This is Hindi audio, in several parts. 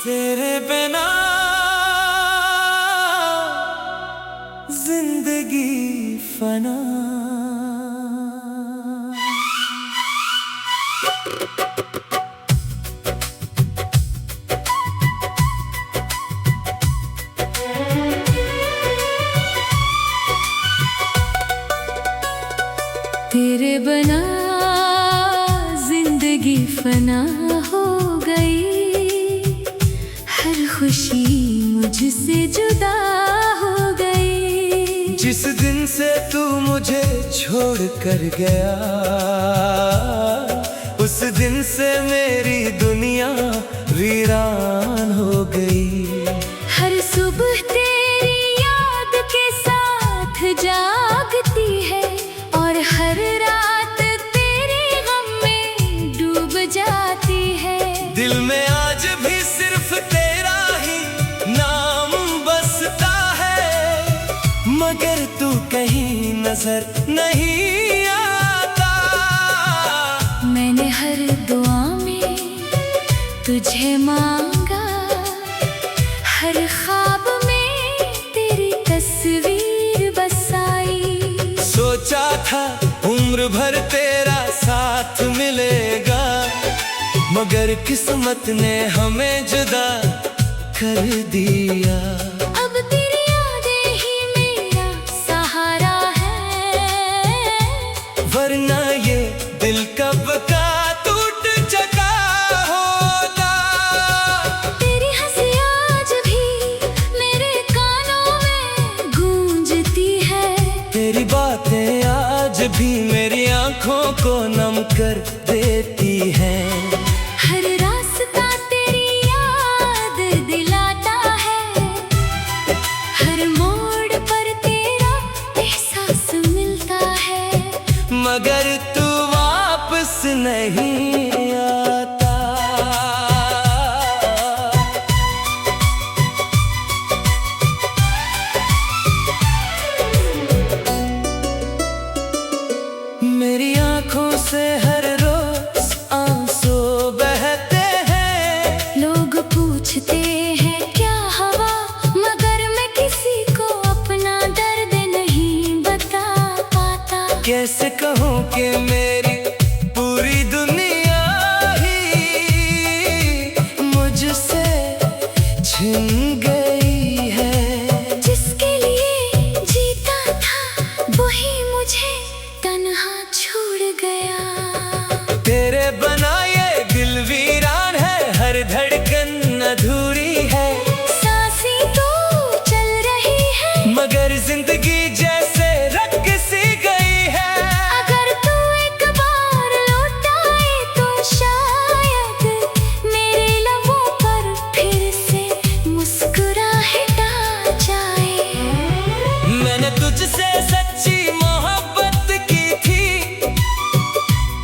तेरे बिना जिंदगी फना। तेरे बिना जिंदगी फना हो गई, हर खुशी मुझसे जुदा हो गई। जिस दिन से तू मुझे छोड़ कर गया, उस दिन से मेरी दुनिया वीरान हो गई। हर सुबह तेरी याद के साथ जागती है, और हर रात तेरे गम में डूब जाती है। दिल में आज भी सिर्फ तेरा ही नाम बसता है, मगर तू कहीं नजर नहीं आता। मैंने हर दुआ में तुझे मांगा, हर ख्वाब में तेरी तस्वीर बसाई। सोचा था उम्र भर तेरा साथ मिलेगा, मगर किस्मत ने हमें जुदा कर दिया। अब तेरी यादें ही मेरा सहारा है, वरना ये दिल कब का टूट चुका होता। तेरी हंसी आज भी मेरे कानों में गूंजती है, तेरी बातें आज भी मेरी आंखों को नम कर देती हैं। हर रास्ता तेरी याद दिलाता है, हर मोड़ पर तेरा एहसास मिलता है, मगर तू वापस नहीं आता। मेरी आंखों से हर रोज आंसू बहते हैं। लोग पूछते हैं क्या हवा, मगर मैं किसी को अपना दर्द नहीं बता पाता। कैसे कहूँ कि मेरी पूरी दुनिया ही मुझसे छिन गई है। जिसके लिए जीता था वही मुझे तन्हा छोड़ गया। तेरे बना ये दिल वीरान है, हर धड़कन अधूरी है। सांसें तो चल रही है, मगर जिंदगी जैसे रख सी गई है। अगर तू एक बार लौट आए तो शायद मेरे लबों पर फिर से मुस्कुराहट आ जाए। मैंने तुझसे सच्ची मोहब्बत की थी,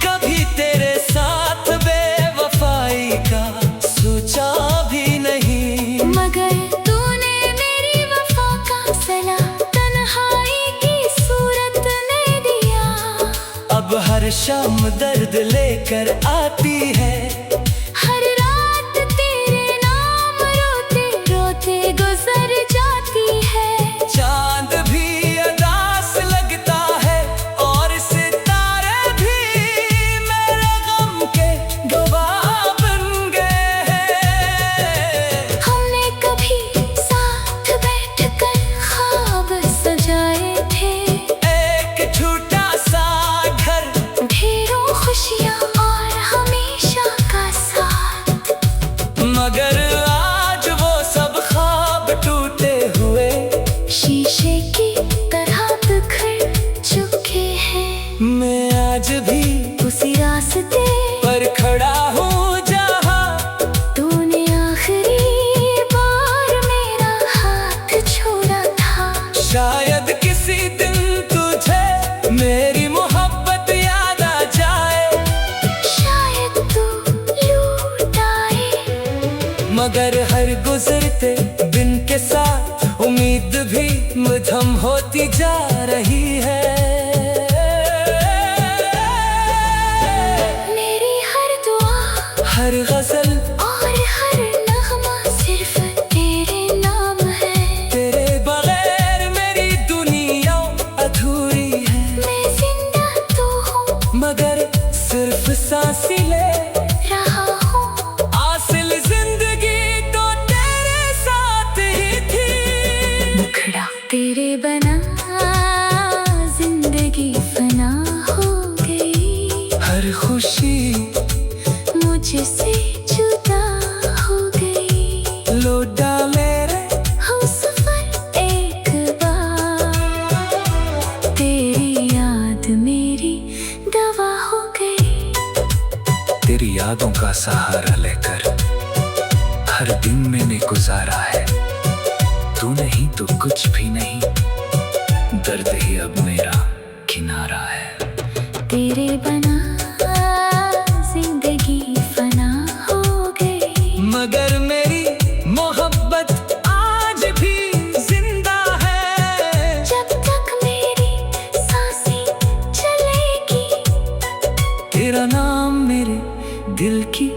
कभी तेरे साथ बेवफाई का सोचा भी नहीं। मगर तूने मेरी वफा का सला तन्हाई की सूरत में दिया। अब हर शाम दर्द लेकर आती है, हर रात तेरे नाम रोते रोते गुजर जाती है। चांद भी अदास लगता है और सितारे भी मेरे गम के गवाह बन गए हैं। हमने कभी साथ बैठकर ख्वाब सजाए थे, एक छोटा सा घर, ढेरों खुशियाँ और हमेशा का साथ। मगर आज वो सब ख्वाब टूटे हुए शीशे की तरह बिखर चुके हैं। मैं आज भी उसी रास्ते पर खड़ा हूँ जहाँ तूने आखिरी बार मेरा हाथ छोड़ा था। शायद किसी दिन तुझे मेरी मोहब्बत याद आ जाए। शायद तू लौट आए, मगर हर गुजरते दिन के साथ उम्मीद भी मध्यम होती जा रही है। मेरी हर दुआ हर गजल और हर नगमा का सहारा लेकर हर दिन मैंने गुजारा है। तू नहीं तो कुछ भी नहीं, दर्द ही अब मेरा किनारा है। तेरे बना जिंदगी फना हो गई, मगर मेरी मोहब्बत आज भी जिंदा है। जब तक मेरी सांसें चलेगी, तेरा नाम मेरे दिल की